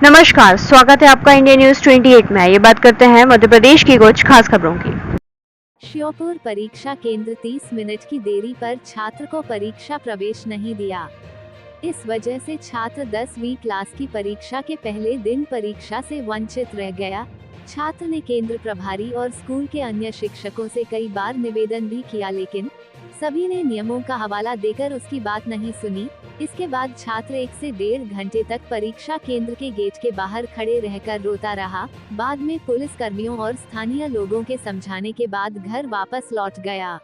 नमस्कार, स्वागत है आपका इंडिया न्यूज 28 में। ये बात करते हैं मध्य प्रदेश की कुछ खास खबरों की। श्योपुर परीक्षा केंद्र 30 मिनट की देरी पर छात्र को परीक्षा प्रवेश नहीं दिया। इस वजह से छात्र 10वीं क्लास की परीक्षा के पहले दिन परीक्षा से वंचित रह गया। छात्र ने केंद्र प्रभारी और स्कूल के अन्य शिक्षकों से कई बार निवेदन भी किया, लेकिन सभी ने नियमों का हवाला देकर उसकी बात नहीं सुनी। इसके बाद छात्र 1 से 1.5 घंटे तक परीक्षा केंद्र के गेट के बाहर खड़े रहकर रोता रहा। बाद में पुलिस कर्मियों और स्थानीय लोगों के समझाने के बाद घर वापस लौट गया।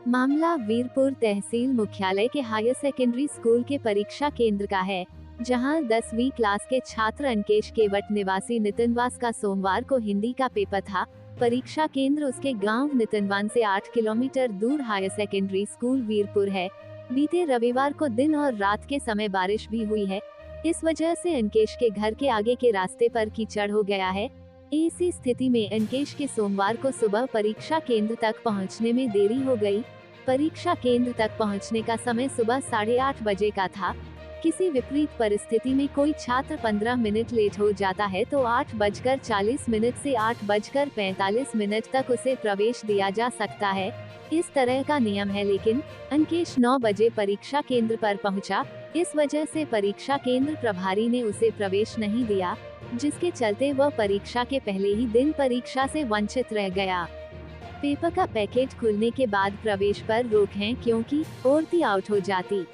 मामला वीरपुर तहसील मुख्यालय के हायर सेकेंडरी स्कूल के परीक्षा केंद्र का है, जहां 10वीं क्लास के छात्र अंकेश केवट निवासी नितिनवास का सोमवार को हिंदी का पेपर था। परीक्षा केंद्र उसके गांव नितिनवान से 8 किलोमीटर दूर हायर सेकेंडरी स्कूल वीरपुर है। बीते रविवार को दिन और रात के समय बारिश भी हुई है। इस वजह से अंकेश के घर के आगे के रास्ते पर कीचड़ हो गया है। ऐसी स्थिति में अंकेश के सोमवार को सुबह परीक्षा केंद्र तक पहुंचने में देरी हो गई। परीक्षा केंद्र तक पहुंचने का समय सुबह 8:30 बजे का था। किसी विपरीत परिस्थिति में कोई छात्र 15 मिनट लेट हो जाता है तो 8:40 से 8:45 तक उसे प्रवेश दिया जा सकता है। इस तरह का नियम है, लेकिन अंकेश 9 बजे परीक्षा केंद्र पर पहुंचा। इस वजह से परीक्षा केंद्र प्रभारी ने उसे प्रवेश नहीं दिया, जिसके चलते वह परीक्षा के पहले ही दिन परीक्षा से वंचित रह गया। पेपर का पैकेट खुलने के बाद प्रवेश पर रोक है, क्योंकि औरती आउट हो जाती।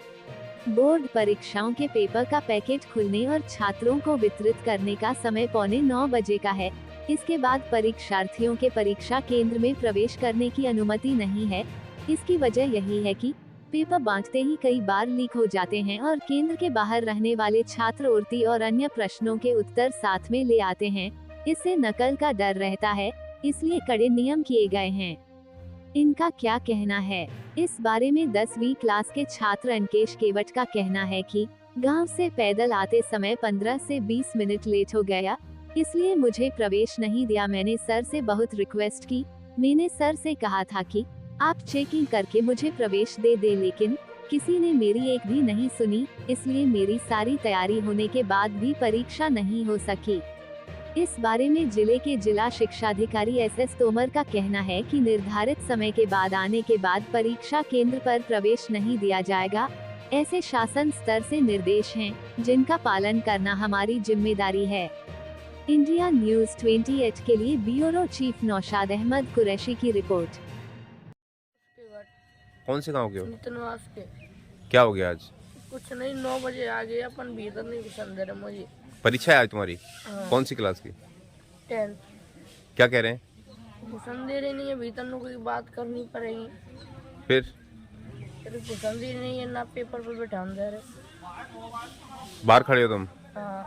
बोर्ड परीक्षाओं के पेपर का पैकेट खुलने और छात्रों को वितरित करने का समय 8:45 बजे का है। इसके बाद परीक्षार्थियों के परीक्षा केंद्र में प्रवेश करने की अनुमति नहीं है। इसकी वजह यही है कि पेपर बांटते ही कई बार लीक हो जाते हैं और केंद्र के बाहर रहने वाले छात्र उड़ती और अन्य प्रश्नों के उत्तर साथ में ले आते हैं। इससे नकल का डर रहता है, इसलिए कड़े नियम किए गए हैं। इनका क्या कहना है इस बारे में? 10वीं क्लास के छात्र अंकेश केवट का कहना है कि गांव से पैदल आते समय 15 से 20 मिनट लेट हो गया, इसलिए मुझे प्रवेश नहीं दिया। मैंने सर से बहुत रिक्वेस्ट की। मैंने सर से कहा था कि आप चेकिंग करके मुझे प्रवेश दे दे, लेकिन किसी ने मेरी एक भी नहीं सुनी। इसलिए मेरी सारी तैयारी होने के बाद भी परीक्षा नहीं हो सकी। इस बारे में जिले के जिला शिक्षाधिकारी SS तोमर का कहना है कि निर्धारित समय के बाद आने के बाद परीक्षा केंद्र पर प्रवेश नहीं दिया जाएगा। ऐसे शासन स्तर से निर्देश हैं, जिनका पालन करना हमारी जिम्मेदारी है। इंडिया न्यूज 28 के लिए ब्यूरो चीफ नौशाद अहमद कुरैशी की रिपोर्ट। कौन से गांव के हो? नितिनवास के। क्या हो गया आज? कुछ नहीं, 9 बजे आ गए, अपन भीतर नहीं घुसन दे रहे मुझे। परीक्षा है आज तुम्हारी? हाँ। कौन सी क्लास की? 10th। क्या कह रहे हैं? घुसन दे रहे नहीं है, भीतर में कोई बात करनी पड़ेगी। फिर घुसन दे नहीं है ना, पेपर पर बैठा दे रहे। बाहर खड़े हो तुम? हाँ।